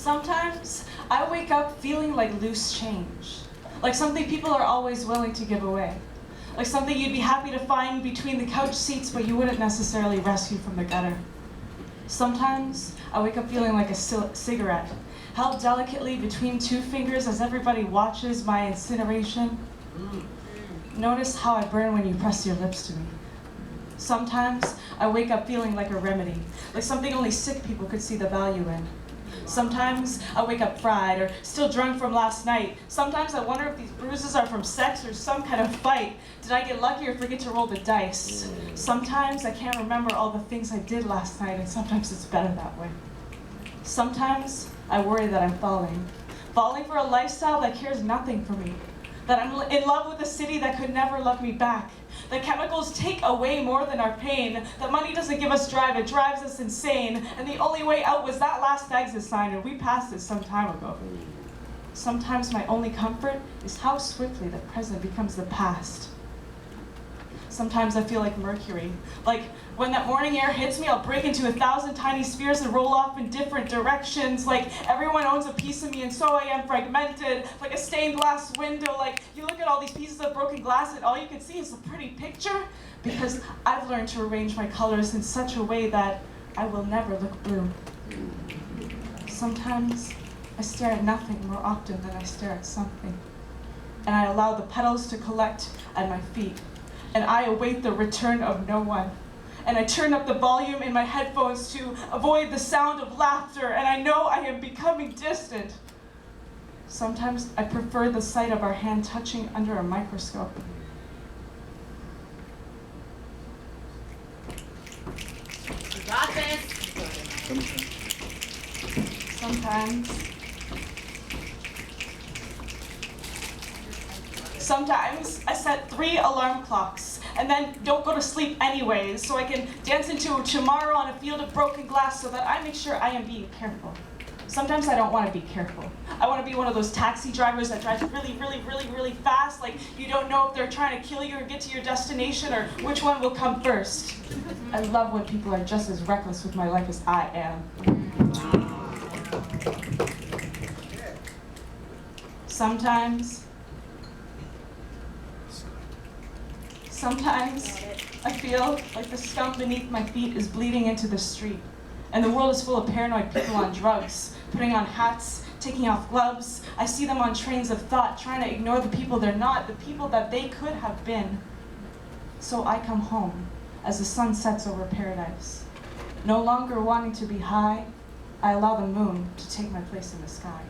Sometimes I wake up feeling like loose change, like something people are always willing to give away, like something you'd be happy to find between the couch seats but you wouldn't necessarily rescue from the gutter. Sometimes I wake up feeling like a cigarette, held delicately between two fingers as everybody watches my incineration. Notice how I burn when you press your lips to me. Sometimes I wake up feeling like a remedy, like something only sick people could see the value in. Sometimes I wake up fried or still drunk from last night. Sometimes I wonder if these bruises are from sex or some kind of fight. Did I get lucky or forget to roll the dice? Sometimes I can't remember all the things I did last night, and sometimes it's better that way. Sometimes I worry that I'm falling for a lifestyle that cares nothing for me, that I'm in love with a city that could never love me back, that chemicals take away more than our pain, that money doesn't give us drive, it drives us insane, and the only way out was that last exit sign, and we passed it some time ago. Sometimes my only comfort is how swiftly the present becomes the past. Sometimes I feel like Mercury, like when that morning air hits me, I'll break into 1,000 tiny spheres and roll off in different directions, like everyone owns a piece of me and so I am fragmented, like a stained glass window, like you look at all these pieces of broken glass and all you can see is a pretty picture, because I've learned to arrange my colors in such a way that I will never look blue. Sometimes I stare at nothing more often than I stare at something, and I allow the petals to collect at my feet, and I await the return of no one. And I turn up the volume in my headphones to avoid the sound of laughter, and I know I am becoming distant. Sometimes I prefer the sight of our hand touching under a microscope. You got this. Sometimes I set 3 alarm clocks and then don't go to sleep anyways, so I can dance into tomorrow on a field of broken glass so that I make sure I am being careful. Sometimes I don't want to be careful. I want to be one of those taxi drivers that drives really, really, really, really fast, like you don't know if they're trying to kill you or get to your destination or which one will come first. I love when people are just as reckless with my life as I am. Sometimes I feel like the scum beneath my feet is bleeding into the street, and the world is full of paranoid people on drugs, putting on hats, taking off gloves. I see them on trains of thought, trying to ignore the people they're not, the people that they could have been. So I come home as the sun sets over paradise. No longer wanting to be high, I allow the moon to take my place in the sky.